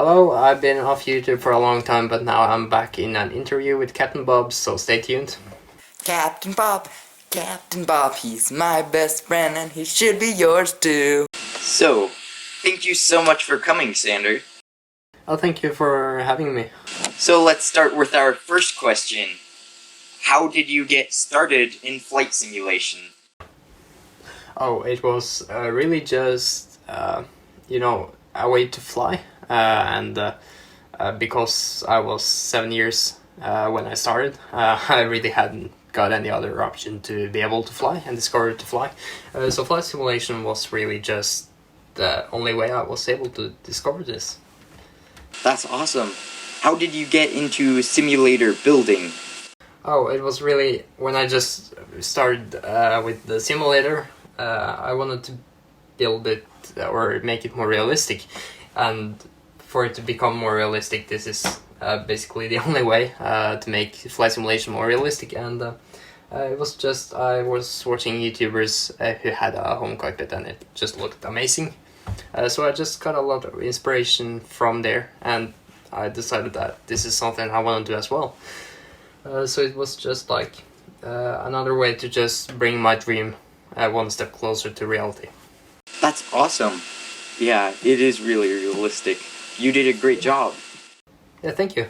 Hello, I've been off YouTube for a long time, but now I'm back in an interview with Captain Bob, so stay tuned. Captain Bob, he's my best friend and he should be yours too. So, thank you so much for coming, Sander. Oh, thank you for having me. So let's start with our first question. How did you get started in flight simulation? Oh, it was really just, a way to fly, because I was 7 years when I started, I really hadn't got any other option to be able to fly and discover to fly. So flight simulation was really just the only way I was able to discover this. That's awesome. How did you get into simulator building? Oh, it was really when I just started with the simulator. I wanted to build it or make it more realistic, and for it to become more realistic, this is basically the only way to make flight simulation more realistic. And it was just I was watching YouTubers who had a home cockpit, and it just looked amazing. So I just got a lot of inspiration from there, and I decided that this is something I want to do as well. So it was just like another way to just bring my dream one step closer to reality. That's awesome. Yeah, it is really realistic. You did a great job. Yeah, thank you.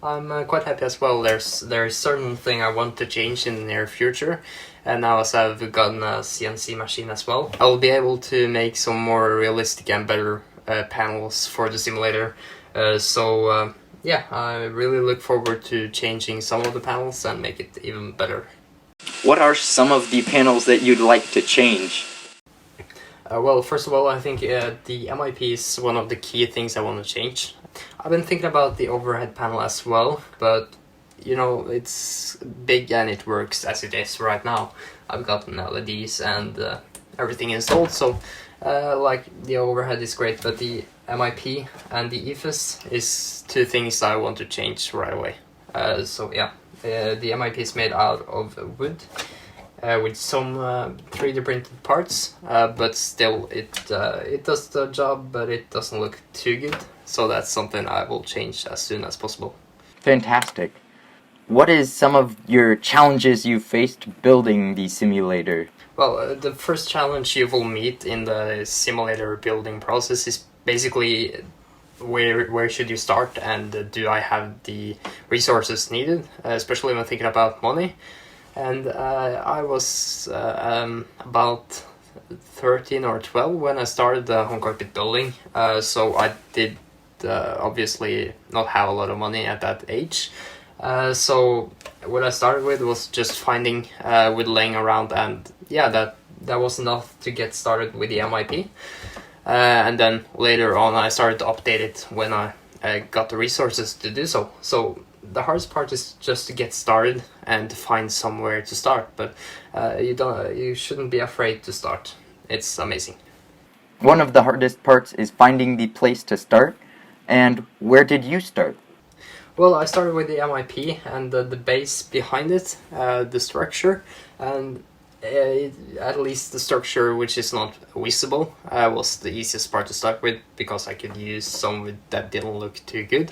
I'm quite happy as well. There's certain thing I want to change in the near future, and now as I've gotten a CNC machine as well, I'll be able to make some more realistic and better panels for the simulator. Yeah, I really look forward to changing some of the panels and make it even better. What are some of the panels that you'd like to change? Well, first of all, I think the MIP is one of the key things I want to change. I've been thinking about the overhead panel as well, but you know, it's big and it works as it is right now. I've gotten LEDs and everything installed, so like the overhead is great, but the MIP and the EFS is two things I want to change right away. So yeah, the MIP is made out of wood with some 3D printed parts, but still it does the job, but it doesn't look too good. So that's something I will change as soon as possible. Fantastic. What is some of your challenges you faced building the simulator? Well, the first challenge you will meet in the simulator building process is basically where should you start, and do I have the resources needed, especially when thinking about money. And I was about 13 or 12 when I started the home cockpit building, so I did obviously not have a lot of money at that age. So what I started with was just finding wood laying around, and yeah, that was enough to get started with the MIP. And then later on I started to update it when I got the resources to do so. So the hardest part is just to get started and to find somewhere to start, but you shouldn't be afraid to start. It's amazing. One of the hardest parts is finding the place to start. And where did you start? Well, I started with the MIP and the base behind it, the structure, and at least the structure which is not visible was the easiest part to start with, because I could use some wood that didn't look too good,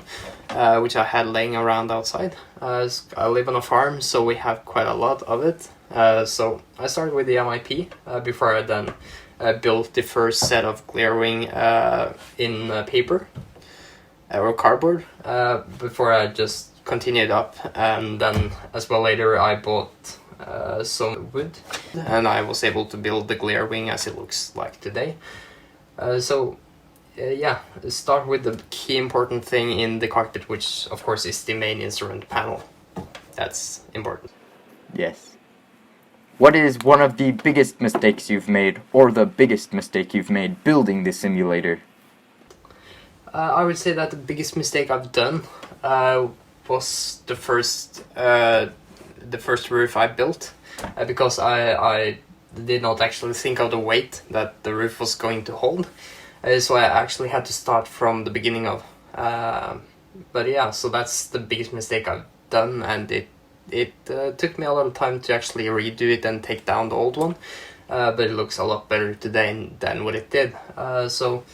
which I had laying around outside. I live on a farm, so we have quite a lot of it. So I started with the MIP before I then built the first set of glare wing in paper or cardboard, before I just continued up, and then as well later I bought some wood, and I was able to build the glare wing as it looks like today. Yeah, start with the key important thing in the cockpit, which of course is the main instrument panel. That's important. Yes. What is one of the biggest mistakes you've made, or the biggest mistake you've made building the simulator? I would say that the biggest mistake I've done was the first roof I built, because I did not actually think of the weight that the roof was going to hold, so I actually had to start from the beginning of. But yeah, so that's the biggest mistake I've done, and it took me a lot of time to actually redo it and take down the old one, but it looks a lot better today than what it did. So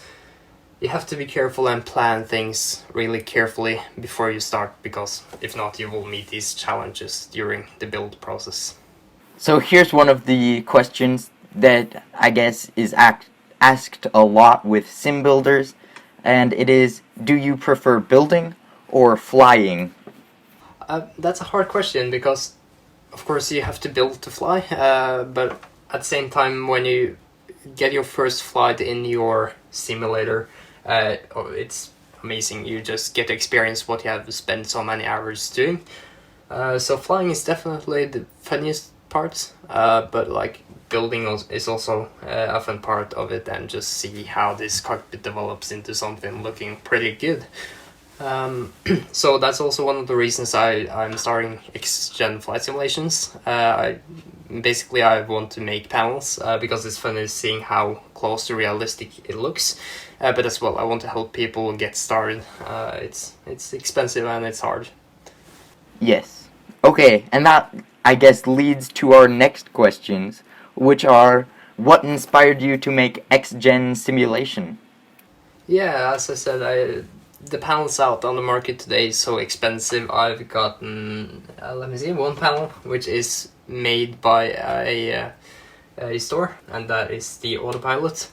you have to be careful and plan things really carefully before you start, because if not, you will meet these challenges during the build process. So here's one of the questions that I guess is asked a lot with sim builders, and it is, do you prefer building or flying? That's a hard question, because of course you have to build to fly, but at the same time, when you get your first flight in your simulator, it's amazing. You just get to experience what you have spent so many hours doing. So flying is definitely the funniest part, but like building is also a fun part of it, and just see how this cockpit develops into something looking pretty good. So that's also one of the reasons I'm starting X-Gen flight simulations. I want to make panels because it's funny seeing how close to realistic it looks. But as well, I want to help people get started. It's expensive and it's hard. Yes. Okay, and that, I guess, leads to our next questions, which are, what inspired you to make X-Gen simulation? Yeah, as I said, the panels out on the market today is so expensive. I've gotten, let me see, one panel, which is made by a store, and that is the autopilot.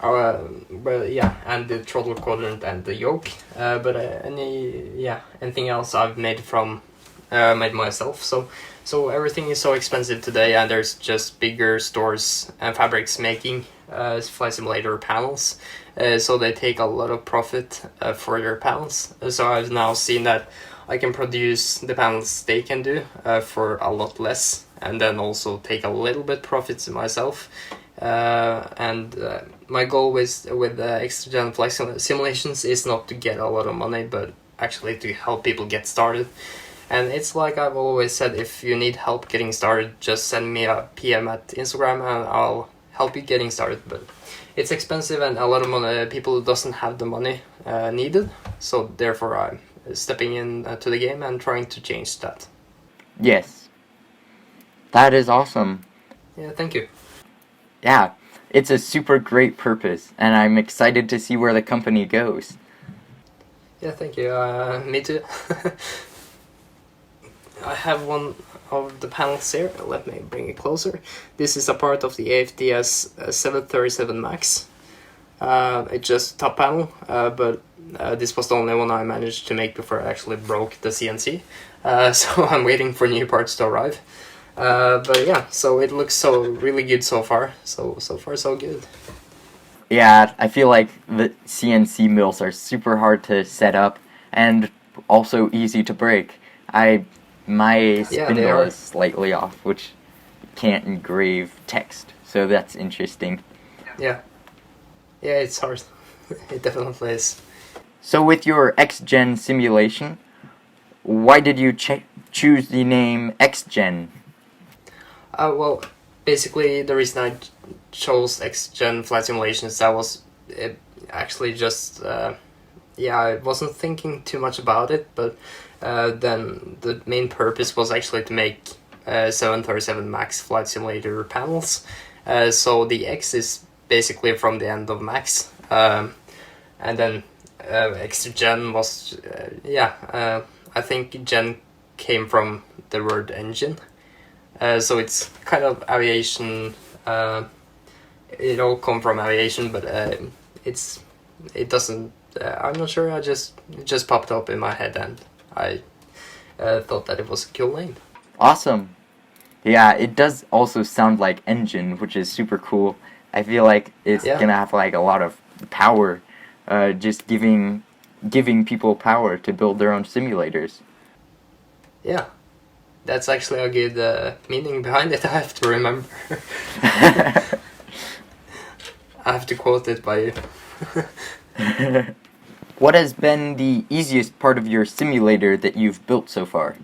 And the throttle quadrant and the yoke. Anything else I've made myself. So everything is so expensive today, and there's just bigger stores and fabrics making flight simulator panels. So they take a lot of profit for their panels. So I've now seen that I can produce the panels they can do for a lot less, and then also take a little bit profits myself. My goal with X-Gen flight simulations is not to get a lot of money, but actually to help people get started. And it's like I've always said, if you need help getting started, just send me a PM at Instagram and I'll help you getting started. But it's expensive, and a lot of people doesn't have the money needed, so therefore I'm stepping in to the game and trying to change that. Yes. That is awesome. Yeah, thank you. Yeah, it's a super great purpose, and I'm excited to see where the company goes. Yeah, thank you. Me too. I have one of the panels here. Let me bring it closer. This is a part of the AFDS 737 MAX. It's just top panel, but this was the only one I managed to make before I actually broke the CNC. So I'm waiting for new parts to arrive. But yeah, so it looks so really good so far. So far so good. Yeah, I feel like the CNC mills are super hard to set up and also easy to break. My spindle is slightly off, which can't engrave text, so that's interesting. Yeah, it's hard. It definitely is. So with your X-Gen simulation, why did you choose the name X-Gen? Well, basically the reason I chose X-Gen flight simulations, that was actually just I wasn't thinking too much about it, but then the main purpose was actually to make 737 MAX flight simulator panels. So the X is basically from the end of MAX, and then X-Gen was I think Gen came from the word engine. So it's kind of aviation. It all come from aviation, but it doesn't. I'm not sure. It just popped up in my head, and I thought that it was a cool name. Awesome. Yeah, it does also sound like engine, which is super cool. I feel like it's gonna have like a lot of power, just giving people power to build their own simulators. Yeah, that's actually a good meaning behind it. I have to remember. I have to quote it by you. What has been the easiest part of your simulator that you've built so far?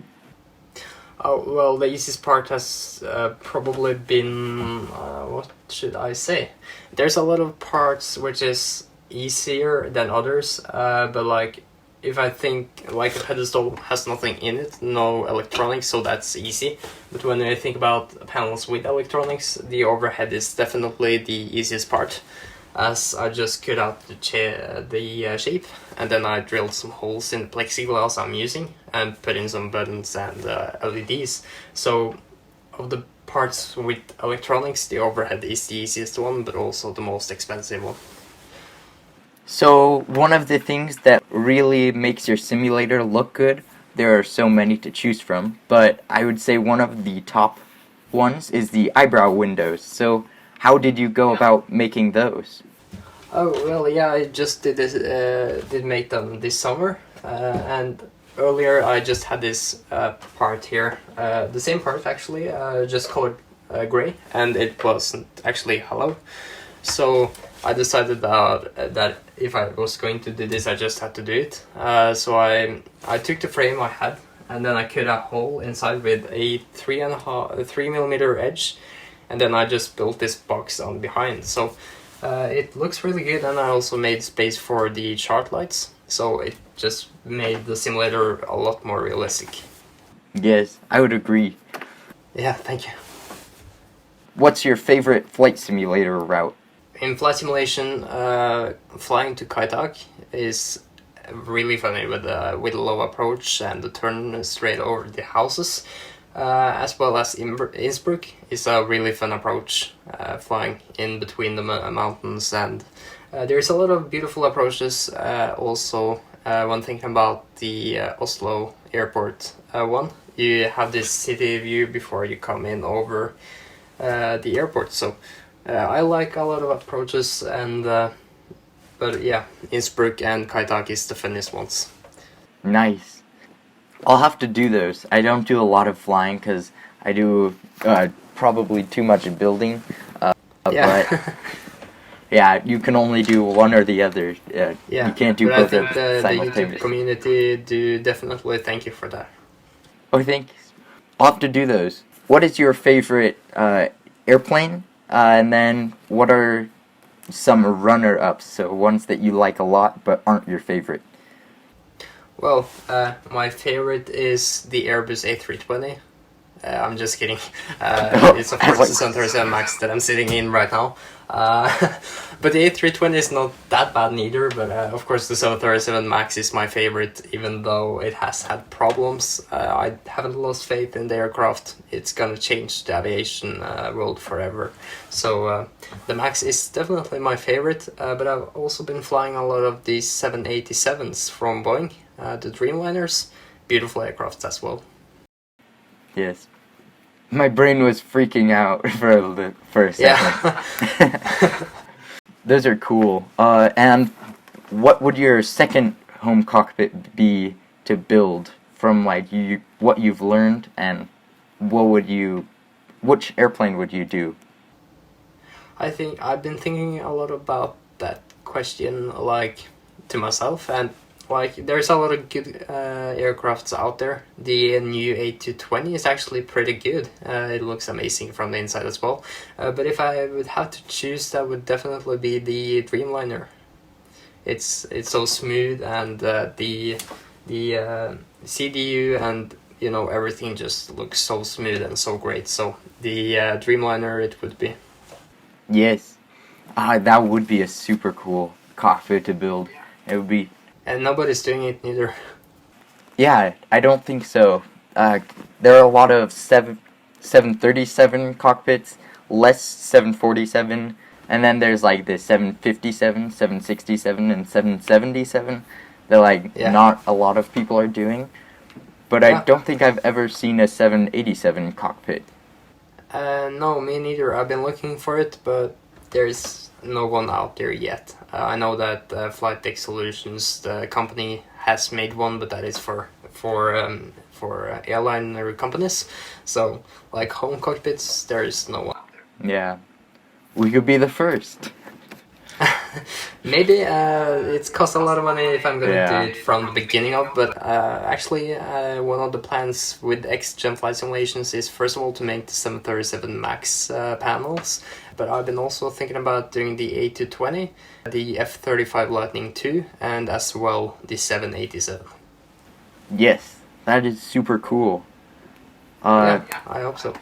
Oh, well, the easiest part has probably been, what should I say? There's a lot of parts which is easier than others, but like, if I think, like, a pedestal has nothing in it, no electronics, so that's easy. But when I think about panels with electronics, the overhead is definitely the easiest part. as I just cut out the shape, and then I drilled some holes in the plexiglass I'm using and put in some buttons and LEDs. So of the parts with electronics, the overhead is the easiest one, but also the most expensive one. So, one of the things that really makes your simulator look good, there are so many to choose from, but I would say one of the top ones is the eyebrow windows. So, how did you go about making those? Oh well, yeah, I just did make them this summer, and earlier I just had this part here, the same part actually, just colored gray, and it wasn't actually hollow. So I decided that if I was going to do this, I just had to do it. So I took the frame I had, and then I cut a hole inside with a 3.5 3 millimeter edge, and then I just built this box on behind. So it looks really good, and I also made space for the chart lights. So it just made the simulator a lot more realistic. Yes, I would agree. Yeah, thank you. What's your favorite flight simulator route? In flight simulation, flying to Kaitak is really funny with a low approach and the turn straight over the houses, as well as Innsbruck is a really fun approach, flying in between the mountains, and there's a lot of beautiful approaches. Also, one thing about the Oslo airport one, you have this city view before you come in over the airport, so I like a lot of approaches, and but yeah, Innsbruck and Kaitak is the funniest ones. Nice. I'll have to do those. I don't do a lot of flying because I do probably too much building. Yeah. But yeah, you can only do one or the other. Yeah, you can't do but both I think the YouTube simultaneously. community do definitely thank you for that. Oh, thanks. I'll have to do those. What is your favorite airplane? And then what are some runner-ups? So ones that you like a lot but aren't your favorite. Well, my favorite is the Airbus A320. I'm just kidding. It's of course the 737 Max that I'm sitting in right now. But the A320 is not that bad neither, but of course the 737 Max is my favorite, even though it has had problems. I haven't lost faith in the aircraft. It's gonna change the aviation world forever. So the Max is definitely my favorite, but I've also been flying a lot of these 787s from Boeing, the Dreamliners. Beautiful aircrafts as well. Yes. My brain was freaking out for a second. Yeah. Those are cool. And what would your second home cockpit be to build from what you've learned, and which airplane would you do? I think I've been thinking a lot about that question, like, to myself, and like there's a lot of good aircrafts out there. The new A220 is actually pretty good. It looks amazing from the inside as well. But if I would have to choose, that would definitely be the Dreamliner. It's so smooth, and the CDU and everything just looks so smooth and so great. So the Dreamliner it would be. Yes. That would be a super cool cockpit to build. It would be. And nobody's doing it neither. Yeah, I don't think so. There are a lot of 737 cockpits, less 747, and then there's like the 757, 767, and 777 that not a lot of people are doing. But I don't think I've ever seen a 787 cockpit. No, me neither. I've been looking for it, but there's no one out there yet. I know that Flight Deck Solutions, the company, has made one, but that is for airliner companies. So, like home cockpits, there is no one. Yeah, we could be the first. Maybe it's cost a lot of money if I'm gonna do it from the beginning of, but actually one of the plans with X-Gen Flight Simulations is first of all to make the 737 MAX panels, but I've been also thinking about doing the A220, the F-35 Lightning II, and as well the 787. Yes, that is super cool. Yeah, I hope so.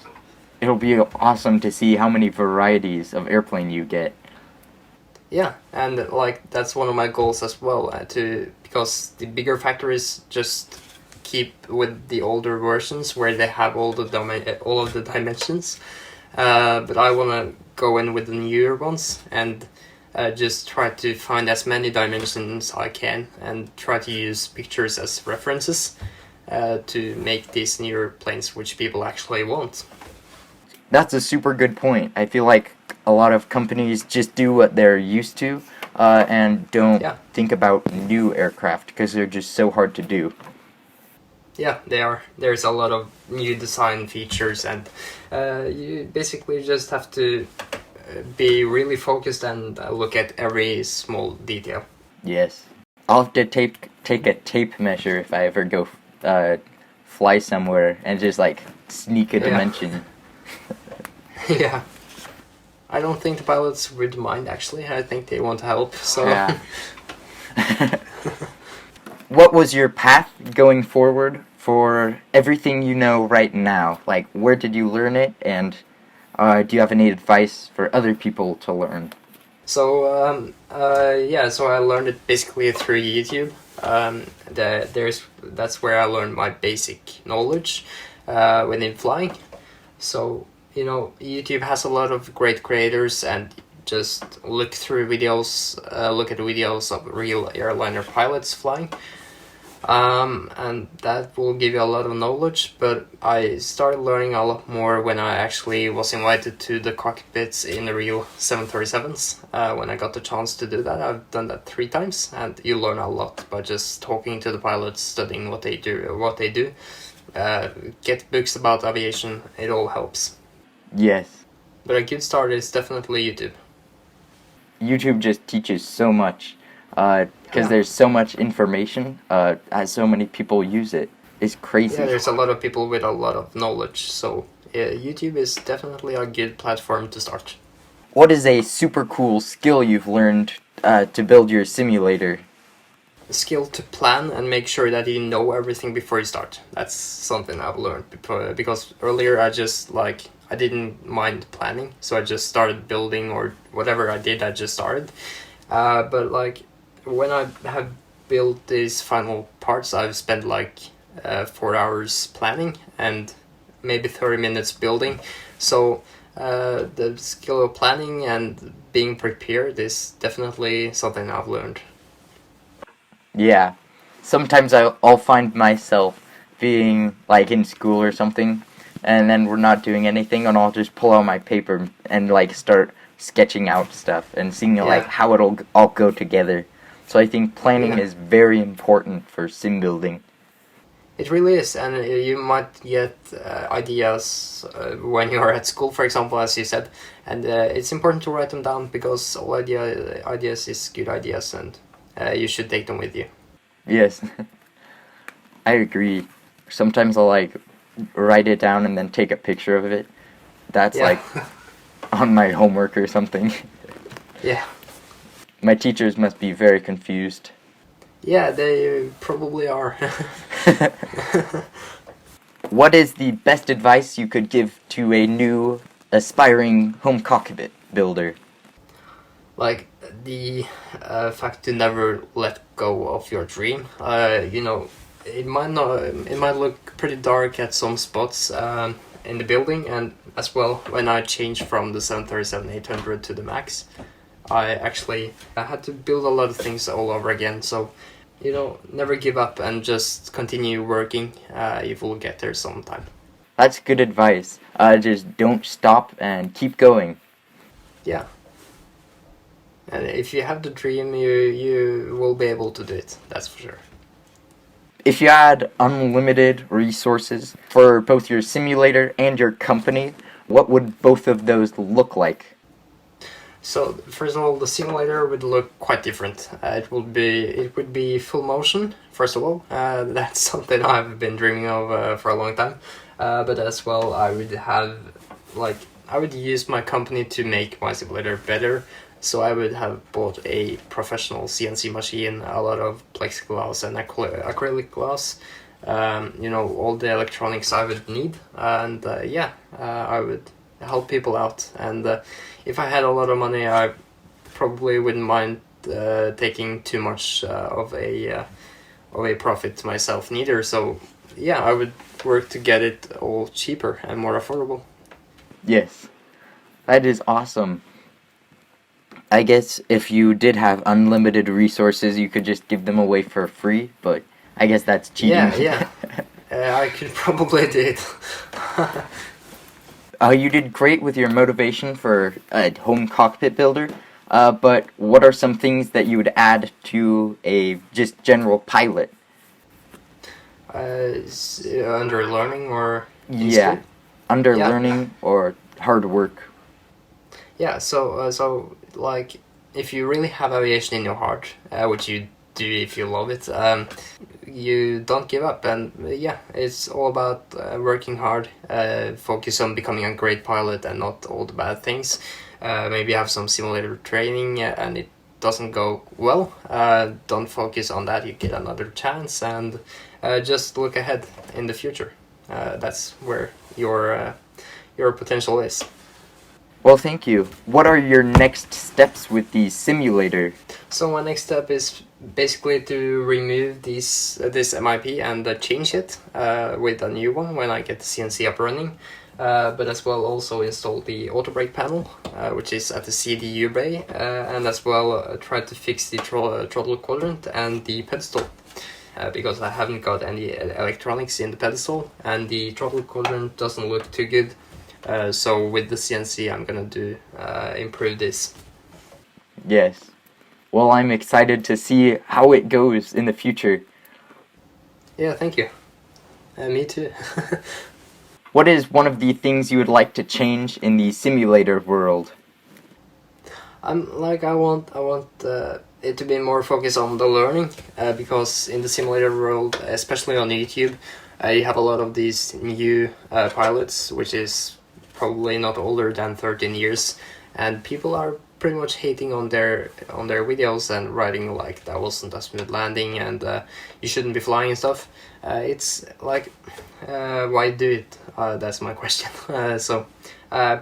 It'll be awesome to see how many varieties of airplane you get. Yeah, and like that's one of my goals as well. To because the bigger factories just keep with the older versions where they have all of the dimensions. But I want to go in with the newer ones and just try to find as many dimensions I can and try to use pictures as references to make these newer planes which people actually want. That's a super good point. I feel like a lot of companies just do what they're used to and don't Yeah. think about new aircraft because they're just so hard to do. Yeah, they are. There's a lot of new design features, and you basically just have to be really focused and look at every small detail. Yes. I'll have to take a tape measure if I ever go fly somewhere and just like sneak a dimension. Yeah. I don't think the pilots would mind, actually. I think they want to help, so... Yeah. What was your path going forward for everything you know right now? Like, where did you learn it, and do you have any advice for other people to learn? So, so I learned it basically through YouTube. That's where I learned my basic knowledge when in flying. So, YouTube has a lot of great creators, and just look through videos, look at videos of real airliner pilots flying. And that will give you a lot of knowledge, but I started learning a lot more when I actually was invited to the cockpits in the real 737s. When I got the chance to do that, I've done that 3 times, and you learn a lot by just talking to the pilots, studying what they do, get books about aviation. It all helps. Yes. But a good start is definitely YouTube. YouTube just teaches so much because there's so much information as so many people use it. It's crazy. Yeah, there's a lot of people with a lot of knowledge, so YouTube is definitely a good platform to start. What is a super cool skill you've learned to build your simulator? The skill to plan and make sure that you know everything before you start. That's something I've learned because earlier I didn't mind planning, so I just started building, or whatever I did, I just started. But like when I have built these final parts, I've spent 4 hours planning and maybe 30 minutes building. So the skill of planning and being prepared is definitely something I've learned. Yeah. Sometimes I'll find myself being like in school or something, and then we're not doing anything, and I'll just pull out my paper and like start sketching out stuff and seeing like how it'll all go together. So I think planning is very important for sim building. It really is, and you might get ideas when you are at school, for example, as you said, and it's important to write them down because all ideas is good ideas, and you should take them with you. Yes, I agree. Sometimes I'll like write it down and then take a picture of it. That's like on my homework or something. Yeah. My teachers must be very confused. Yeah, they probably are. What is the best advice you could give to a new aspiring home cockpit builder? Like the fact to never let go of your dream. It might look pretty dark at some spots in the building, and as well when I changed from the 737-800 to the Max, I had to build a lot of things all over again. So, never give up and just continue working. You will get there sometime. That's good advice. Just don't stop and keep going. Yeah. And if you have the dream, you will be able to do it. That's for sure. If you had unlimited resources for both your simulator and your company, what would both of those look like? So first of all, the simulator would look quite different. It would be full motion. First of all, that's something I've been dreaming of for a long time. But as well, I would use my company to make my simulator better. So I would have bought a professional CNC machine, a lot of plexiglass and acrylic glass, all the electronics I would need, and I would help people out. And if I had a lot of money, I probably wouldn't mind taking too much of a profit myself neither. So yeah, I would work to get it all cheaper and more affordable. Yes, that is awesome. I guess if you did have unlimited resources, you could just give them away for free, but I guess that's cheating. Yeah. I could probably do it. You did great with your motivation for a home cockpit builder, but what are some things that you would add to a just general pilot? Under learning or in Yeah, school? under Yeah. learning or hard work. Yeah, so like if you really have aviation in your heart, which you do if you love it, you don't give up. And yeah, it's all about working hard, focus on becoming a great pilot and not all the bad things. Maybe have some simulator training and it doesn't go well. Don't focus on that. You get another chance and just look ahead in the future. That's where your potential is. Well, thank you. What are your next steps with the simulator? So my next step is basically to remove this MIP and change it with a new one when I get the CNC up running. But as well also install the auto brake panel, which is at the CDU bay, and as well try to fix the throttle quadrant and the pedestal. Because I haven't got any electronics in the pedestal and the throttle quadrant doesn't look too good. So with the CNC I'm gonna improve this. Yes. Well, I'm excited to see how it goes in the future. Yeah, thank you. Me too. What is one of the things you would like to change in the simulator world? I want it to be more focused on the learning, because in the simulator world, especially on YouTube, you have a lot of these new pilots, which is probably not older than 13 years, and people are pretty much hating on their videos and writing like that wasn't a smooth landing and you shouldn't be flying and stuff. It's like, why do it? That's my question. So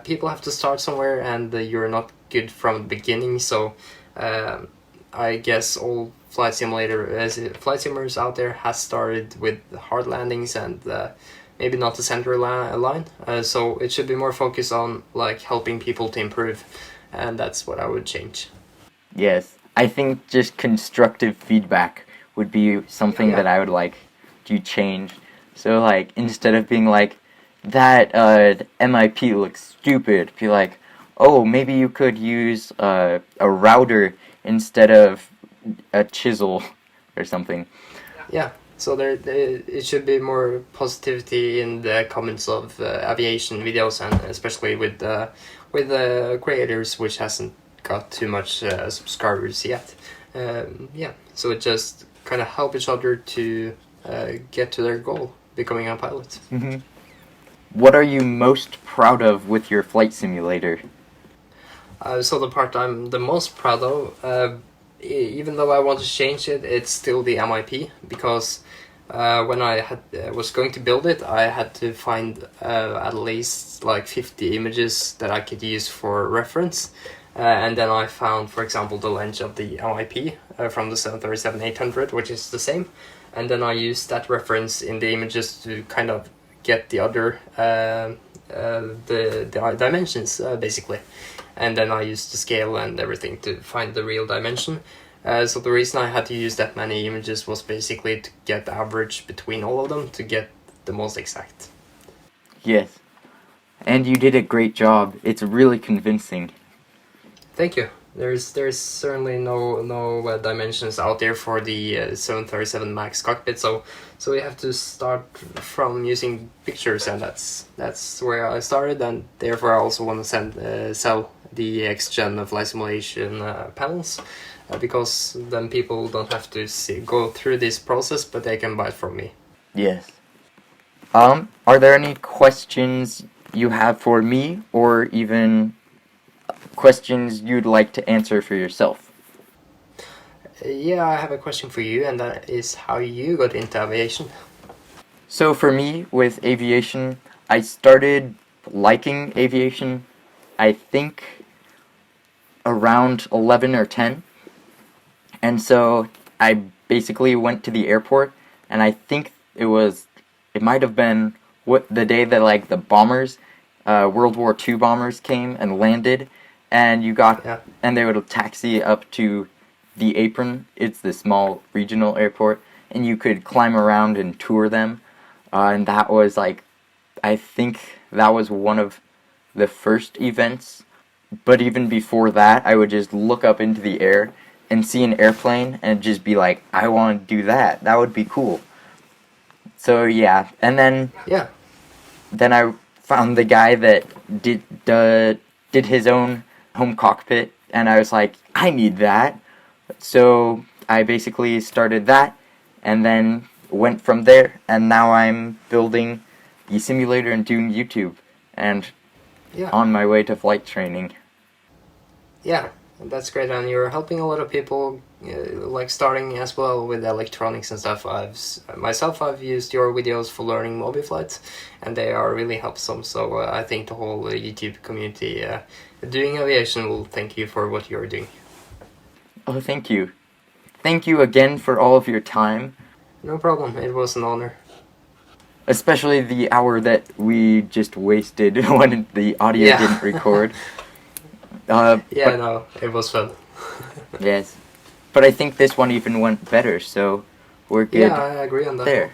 people have to start somewhere, and you're not good from the beginning. So I guess all flight simulators out there has started with hard landings and maybe not the center line. So it should be more focused on like helping people to improve, and that's what I would change. Yes, I think just constructive feedback would be something that I would like to change. So, like, instead of being like, that MIP looks stupid, be like, oh, maybe you could use a router instead of a chisel or something. Yeah, so it should be more positivity in the comments of aviation videos, and especially with creators which hasn't got too much subscribers yet. Yeah, so it just kind of help each other to get to their goal, becoming a pilot. Mm-hmm. What are you most proud of with your flight simulator? So the part I'm the most proud of, even though I want to change it, it's still the MIP, because when I was going to build it, I had to find at least like 50 images that I could use for reference. And then I found, for example, the length of the MIP from the 737-800, which is the same. And then I used that reference in the images to kind of get the other the dimensions, basically. And then I used the scale and everything to find the real dimension. So the reason I had to use that many images was basically to get the average between all of them to get the most exact. Yes. And you did a great job. It's really convincing. Thank you. There's certainly no dimensions out there for the 737 MAX cockpit, so we have to start from using pictures, and that's where I started, and therefore I also want to sell the X-Gen flight simulation panels, because then people don't have to go through this process, but they can buy it from me. Yes. Are there any questions you have for me, or even questions you'd like to answer for yourself? Yeah, I have a question for you, and that is how you got into aviation. So for me, with aviation, I started liking aviation, I think, around 11 or 10. And so I basically went to the airport, and I think it might have been the day that like the bombers, World War II bombers came and landed, and and they would taxi up to the Apron. It's the small regional airport, and you could climb around and tour them. And that was like, I think that was one of the first events. But even before that, I would just look up into the air and see an airplane and just be like, I want to do that. That would be cool. So yeah, and then I found the guy that did his own home cockpit, and I was like, I need that. So I basically started that, and then went from there, and now I'm building the simulator and doing YouTube, and on my way to flight training. Yeah, that's great, and you're helping a lot of people, like starting as well with electronics and stuff. I've used your videos for learning mobile flights, and they are really helpful. So I think the whole YouTube community doing aviation will thank you for what you're doing. Oh, thank you. Thank you again for all of your time. No problem. It was an honor. Especially the hour that we just wasted when the audio didn't record. No, it was fun. Yes. But I think this one even went better, so we're good. Yeah, I agree on that. There.